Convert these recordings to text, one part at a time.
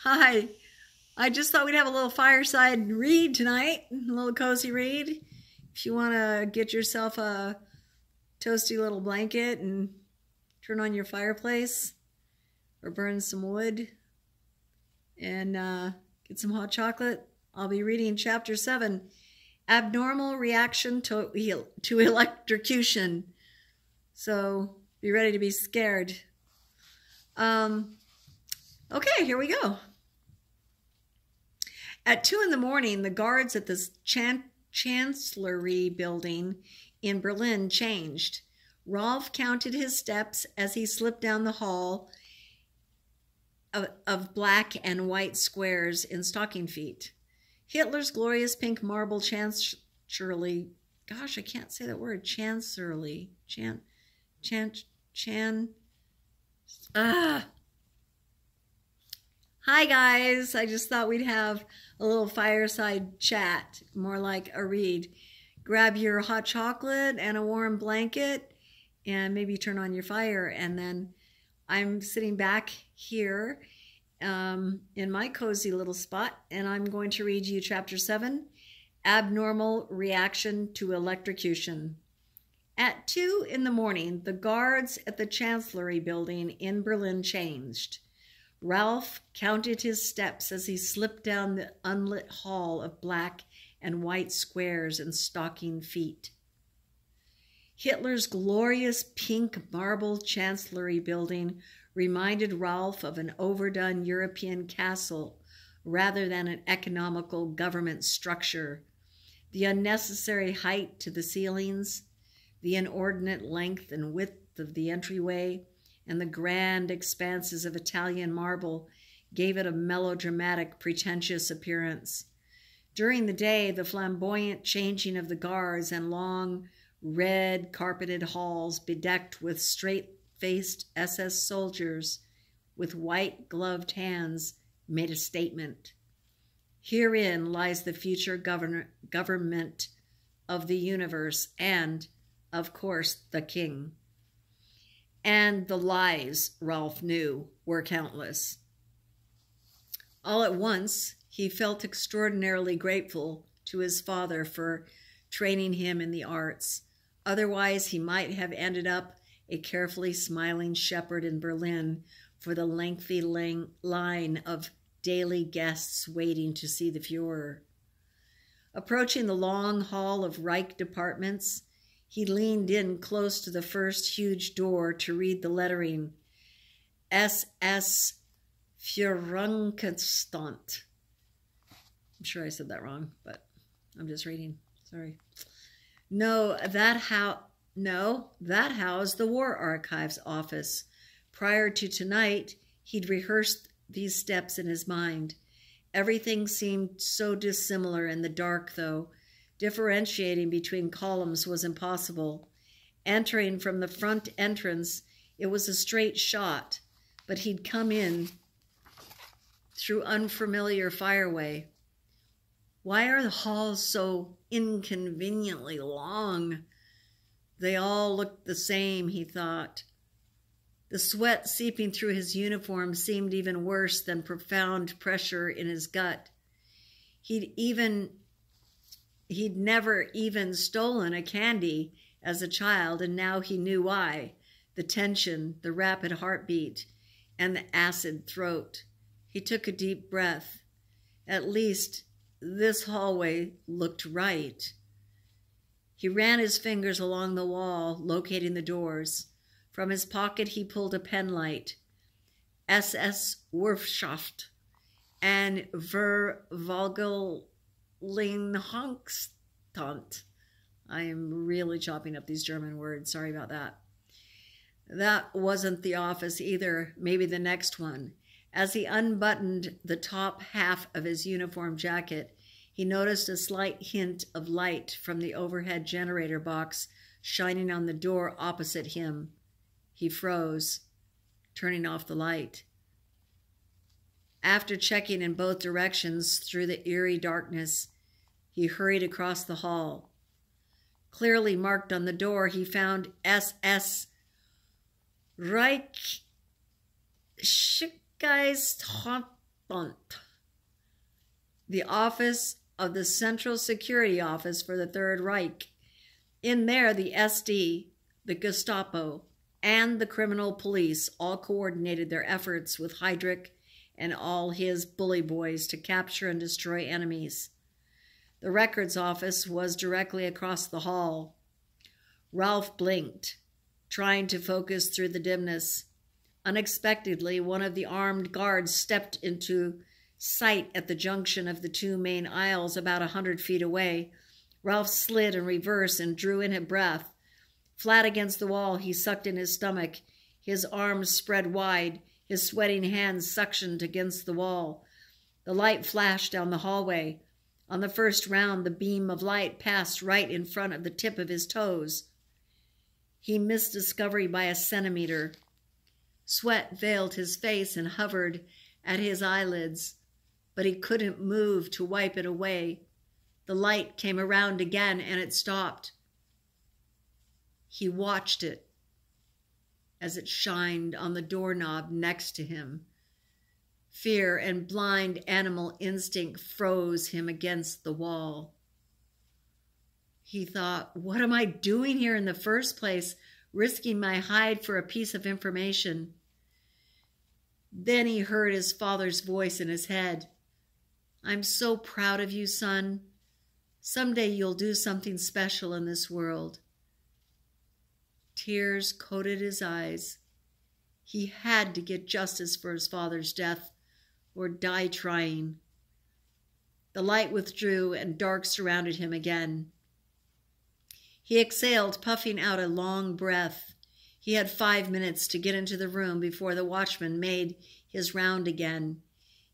Hi. I just thought we'd have a little fireside read tonight, a little cozy read. If you want to get yourself a toasty little blanket and turn on your fireplace or burn some wood and get some hot chocolate, I'll be reading chapter 7, Abnormal Reaction to Electrocution. So be ready to be scared. Okay, here we go. At 2 in the morning, the guards at the Chancellery building in Berlin changed. Rolf counted his steps as he slipped down the hall of black and white squares in stocking feet. Hitler's glorious pink marble chancellery, gosh, I can't say that word, chancellery, Hi guys, I just thought we'd have a little fireside chat, more like a read. Grab your hot chocolate and a warm blanket and maybe turn on your fire, and then I'm sitting back here in my cozy little spot, and I'm going to read you chapter 7, Abnormal Reaction to Electrocution. At 2 in the morning, the guards at the Chancellery building in Berlin changed. Ralph counted his steps as he slipped down the unlit hall of black and white squares and stocking feet. Hitler's glorious pink marble Chancellery building reminded Ralph of an overdone European castle rather than an economical government structure. The unnecessary height to the ceilings, the inordinate length and width of the entryway, and the grand expanses of Italian marble gave it a melodramatic, pretentious appearance. During the day, the flamboyant changing of the guards and long, red carpeted halls bedecked with straight-faced SS soldiers with white gloved hands made a statement. Herein lies the future government of the universe and, of course, the king. And the lies, Ralph knew, were countless. All at once, he felt extraordinarily grateful to his father for training him in the arts. Otherwise, he might have ended up a carefully smiling shepherd in Berlin for the lengthy line of daily guests waiting to see the Führer. Approaching the long hall of Reich departments, he leaned in close to the first huge door to read the lettering, SS Führungsamt. I'm sure I said that wrong, but I'm just reading. Sorry. That housed the War Archives office. Prior to tonight, he'd rehearsed these steps in his mind. Everything seemed so dissimilar in the dark, though. Differentiating between columns was impossible. Entering from the front entrance, it was a straight shot, but he'd come in through unfamiliar fireway. Why are the halls so inconveniently long? They all looked the same, he thought. The sweat seeping through his uniform seemed even worse than profound pressure in his gut. He'd never even stolen a candy as a child, and now he knew why. The tension, the rapid heartbeat, and the acid throat. He took a deep breath. At least this hallway looked right. He ran his fingers along the wall, locating the doors. From his pocket, he pulled a penlight. SS Wirtschaft and Verwaltungsstand. I am really chopping up these German words. Sorry about that. That wasn't the office either. Maybe the next one. As he unbuttoned the top half of his uniform jacket, he noticed a slight hint of light from the overhead generator box shining on the door opposite him. He froze, turning off the light. After checking in both directions through the eerie darkness, he hurried across the hall. Clearly marked on the door, he found SS Reichsgeist Hauptamt, the office of the Central Security Office for the Third Reich. In there, the SD, the Gestapo, and the criminal police all coordinated their efforts with Heydrich and all his bully boys to capture and destroy enemies. The records office was directly across the hall. Ralph blinked, trying to focus through the dimness. Unexpectedly, one of the armed guards stepped into sight at the junction of the two main aisles about 100 feet away. Ralph slid in reverse and drew in a breath. Flat against the wall, he sucked in his stomach, his arms spread wide, his sweating hands suctioned against the wall. The light flashed down the hallway. On the first round, the beam of light passed right in front of the tip of his toes. He missed discovery by a centimeter. Sweat veiled his face and hovered at his eyelids, but he couldn't move to wipe it away. The light came around again, and it stopped. He watched it as it shined on the doorknob next to him. Fear and blind animal instinct froze him against the wall. He thought, what am I doing here in the first place, risking my hide for a piece of information? Then he heard his father's voice in his head. I'm so proud of you, son. Someday you'll do something special in this world. Tears coated his eyes. He had to get justice for his father's death or die trying. The light withdrew and dark surrounded him again. He exhaled, puffing out a long breath. He had 5 minutes to get into the room before the watchman made his round again.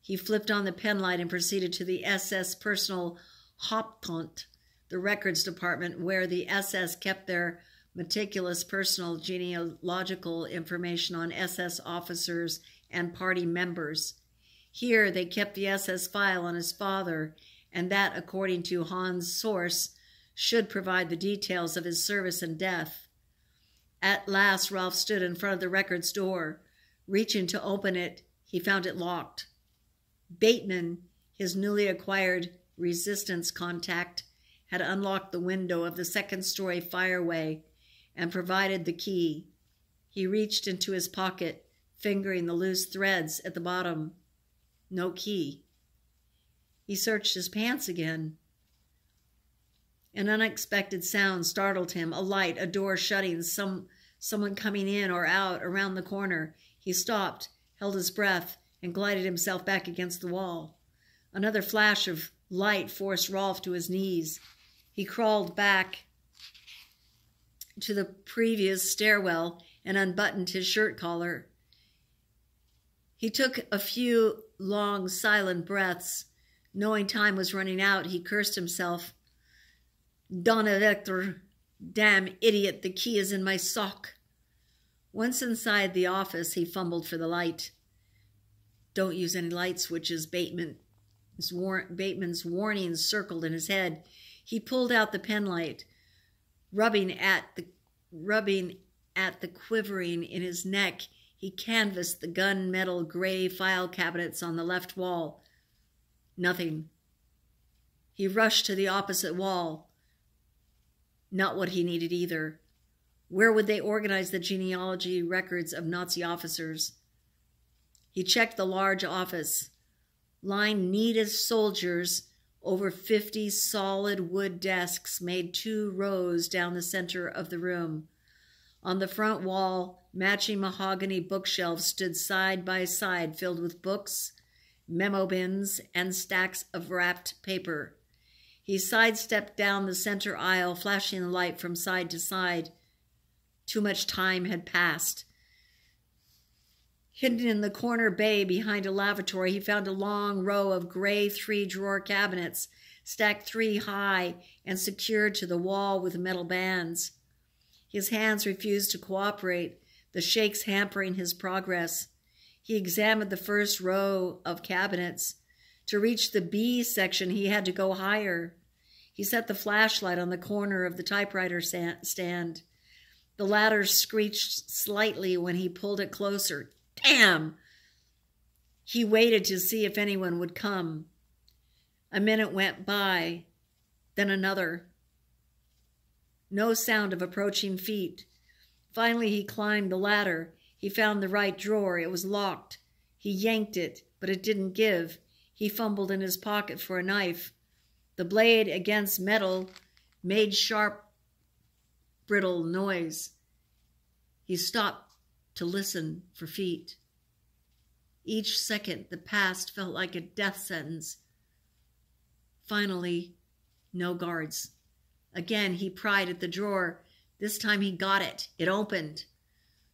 He flipped on the penlight and proceeded to the SS Personal Hauptamt, the records department where the SS kept their meticulous personal genealogical information on SS officers and party members. Here they kept the SS file on his father, and that, according to Hahn's source, should provide the details of his service and death. At last, Ralph stood in front of the records door. Reaching to open it, he found it locked. Bateman, his newly acquired resistance contact, had unlocked the window of the second-story fireway and provided the key. He reached into his pocket, fingering the loose threads at the bottom. No key. He searched his pants again. An unexpected sound startled him. A light, a door shutting, someone coming in or out around the corner. He stopped, held his breath, and glided himself back against the wall. Another flash of light forced Rolf to his knees. He crawled back to the previous stairwell and unbuttoned his shirt collar. He took a few long, silent breaths. Knowing time was running out, he cursed himself. Donnerwetter, damn idiot, the key is in my sock. Once inside the office, he fumbled for the light. Don't use any light switches, Bateman's warning circled in his head. He pulled out the penlight, rubbing at the quivering in his neck. He canvassed the gunmetal gray file cabinets on the left wall. Nothing. He rushed to the opposite wall. Not what he needed either. Where would they organize the genealogy records of Nazi officers? He checked the large office. Lined neat as soldiers, over 50 solid wood desks made 2 rows down the center of the room. On the front wall, matching mahogany bookshelves stood side by side, filled with books, memo bins, and stacks of wrapped paper. He sidestepped down the center aisle, flashing the light from side to side. Too much time had passed. Hidden in the corner bay behind a lavatory, he found a long row of gray 3-drawer cabinets, stacked 3 high and secured to the wall with metal bands. His hands refused to cooperate, the shakes hampering his progress. He examined the first row of cabinets. To reach the B section, he had to go higher. He set the flashlight on the corner of the typewriter stand. The ladder screeched slightly when he pulled it closer. Damn! He waited to see if anyone would come. A minute went by, then another. No sound of approaching feet. Finally, he climbed the ladder. He found the right drawer. It was locked. He yanked it, but it didn't give. He fumbled in his pocket for a knife. The blade against metal made sharp, brittle noise. He stopped to listen for feet. Each second that passed felt like a death sentence. Finally, no guards. Again, he pried at the drawer. This time he got it. It opened.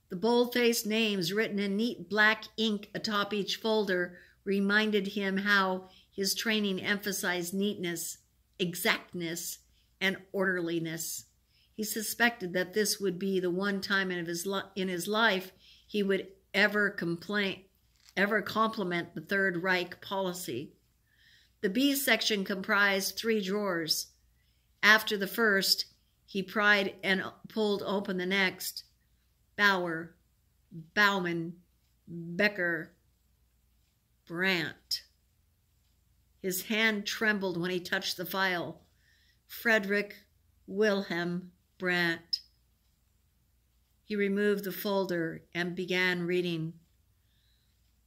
The bold-faced names written in neat black ink atop each folder reminded him how his training emphasized neatness, exactness, and orderliness. He suspected that this would be the one time in his life he would ever compliment the Third Reich policy. The B section comprised 3 drawers. After the first, he pried and pulled open the next. Bauer, Baumann, Becker, Brandt. His hand trembled when he touched the file. Frederick Wilhelm Brandt. He removed the folder and began reading.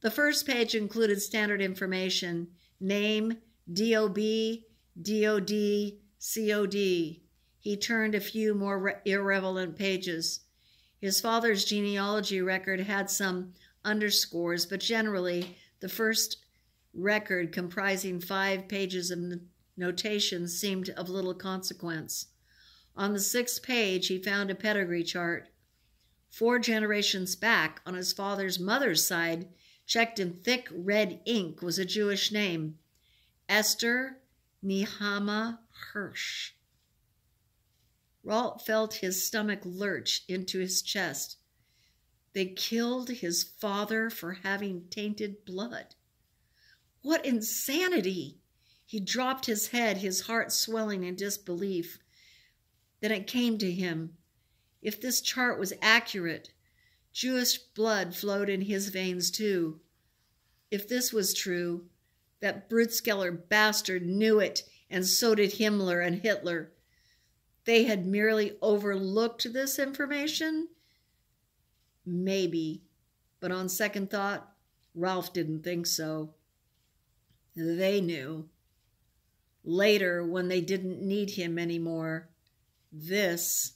The first page included standard information: name, DOB, DOD, COD. He turned a few more irrelevant pages. His father's genealogy record had some underscores, but generally the first record, comprising 5 pages of notations, seemed of little consequence. On the 6th page, he found a pedigree chart. 4 generations back, on his father's mother's side, checked in thick red ink, was a Jewish name: Esther Nehama Hirsch. Ralt felt his stomach lurch into his chest. They killed his father for having tainted blood. What insanity! He dropped his head, his heart swelling in disbelief. Then it came to him. If this chart was accurate, Jewish blood flowed in his veins too. If this was true, that Brutzkeller bastard knew it, and so did Himmler and Hitler. They had merely overlooked this information? Maybe, but on second thought, Ralph didn't think so. They knew. Later, when they didn't need him anymore, this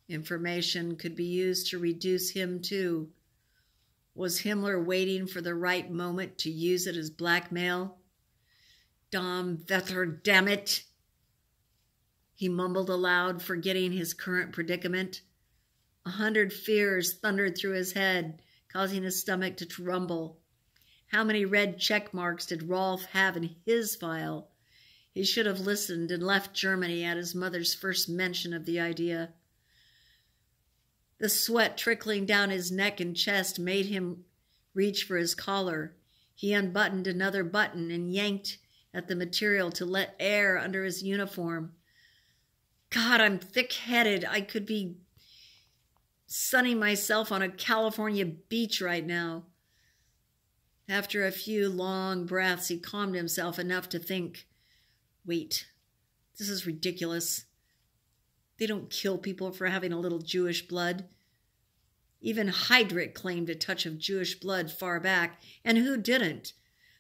information could be used to reduce him too. Was Himmler waiting for the right moment to use it as blackmail? Wetter, damn it! He mumbled aloud, forgetting his current predicament. 100 fears thundered through his head, causing his stomach to rumble. How many red check marks did Rolf have in his file? He should have listened and left Germany at his mother's first mention of the idea. The sweat trickling down his neck and chest made him reach for his collar. He unbuttoned another button and yanked at the material to let air under his uniform. God, I'm thick-headed. I could be sunning myself on a California beach right now. After a few long breaths, he calmed himself enough to think, wait, this is ridiculous. They don't kill people for having a little Jewish blood. Even Heydrich claimed a touch of Jewish blood far back, and who didn't?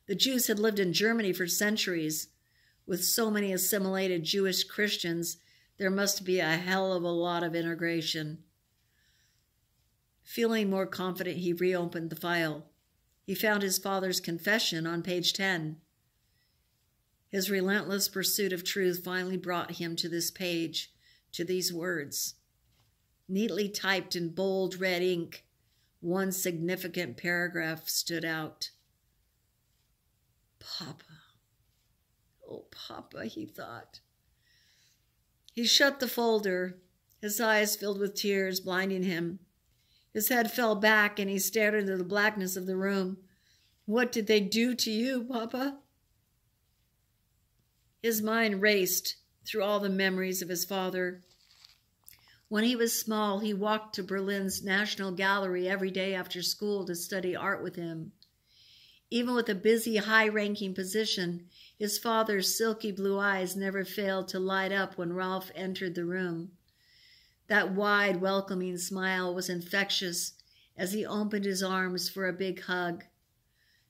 The Jews had lived in Germany for centuries. With so many assimilated Jewish Christians, there must be a hell of a lot of integration. Feeling more confident, he reopened the file. He found his father's confession on page 10. His relentless pursuit of truth finally brought him to this page, to these words. Neatly typed in bold red ink, one significant paragraph stood out. Papa. Oh, Papa, he thought. He shut the folder, his eyes filled with tears, blinding him. His head fell back and he stared into the blackness of the room. What did they do to you, Papa? His mind raced through all the memories of his father. When he was small, he walked to Berlin's National Gallery every day after school to study art with him. Even with a busy, high-ranking position, his father's silky blue eyes never failed to light up when Ralph entered the room. That wide, welcoming smile was infectious as he opened his arms for a big hug.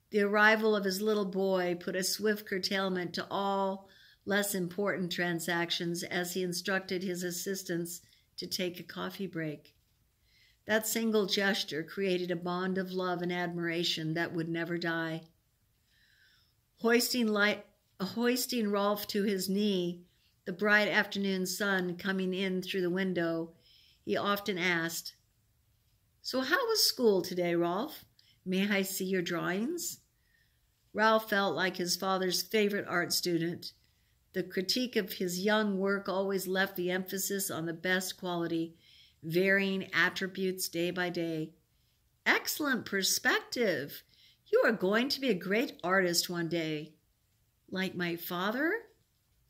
The arrival of his little boy put a swift curtailment to all less important transactions as he instructed his assistants to take a coffee break. That single gesture created a bond of love and admiration that would never die. Hoisting Rolf to his knee, the bright afternoon sun coming in through the window, he often asked, "So how was school today, Rolf? May I see your drawings?" Ralph felt like his father's favorite art student. The critique of his young work always left the emphasis on the best quality, varying attributes day by day. "Excellent perspective. You are going to be a great artist one day." "Like my father?"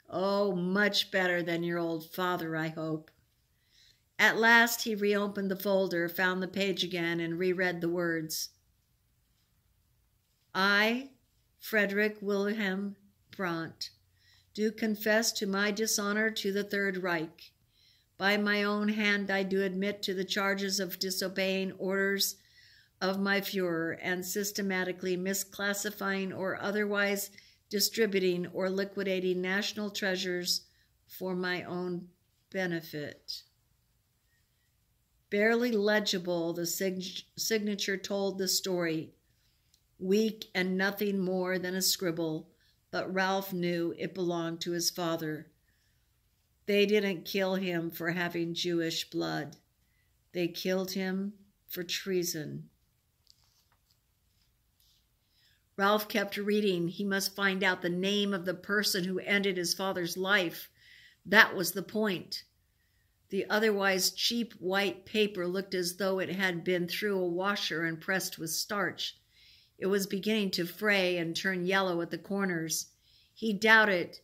"Oh, much better than your old father, I hope." At last he reopened the folder, found the page again, and reread the words. "I, Frederick Wilhelm Brandt, do confess to my dishonor to the Third Reich. By my own hand I do admit to the charges of disobeying orders of my Führer and systematically misclassifying or otherwise distributing or liquidating national treasures for my own benefit." Barely legible, the signature told the story. Weak and nothing more than a scribble, but Ralph knew it belonged to his father. They didn't kill him for having Jewish blood. They killed him for treason. Ralph kept reading. He must find out the name of the person who ended his father's life. That was the point. The otherwise cheap white paper looked as though it had been through a washer and pressed with starch. It was beginning to fray and turn yellow at the corners. He doubted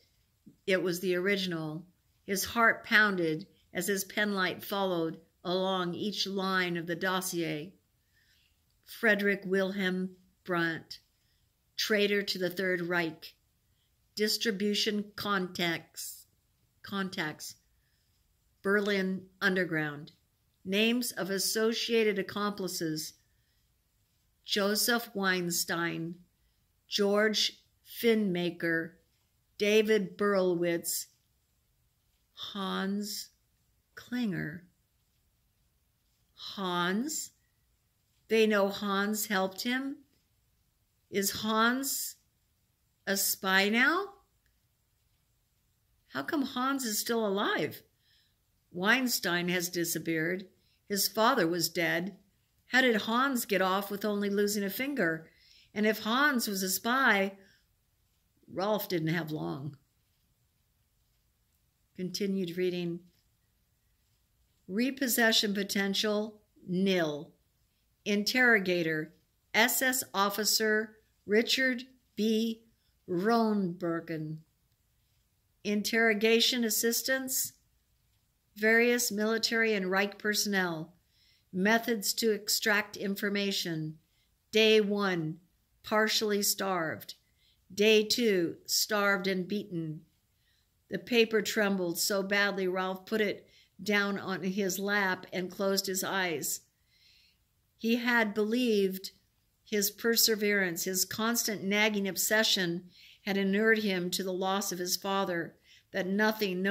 it was the original. His heart pounded as his penlight followed along each line of the dossier. Frederick Wilhelm Brandt, traitor to the Third Reich. Distribution contacts. Berlin Underground. Names of associated accomplices: Joseph Weinstein, George Finmaker, David Berlowitz, Hans Klinger. Hans? They know Hans helped him? Is Hans a spy now? How come Hans is still alive? Weinstein has disappeared. His father was dead. How did Hans get off with only losing a finger? And if Hans was a spy, Rolf didn't have long. Continued reading. Repossession potential, nil. Interrogator, SS Officer Richard B. Rohnbergen. Interrogation assistance, various military and Reich personnel. Methods to extract information. Day 1, partially starved. Day 2, starved and beaten. The paper trembled so badly Ralph put it down on his lap and closed his eyes. He had believed his perseverance, his constant nagging obsession had inured him to the loss of his father, that nothing, no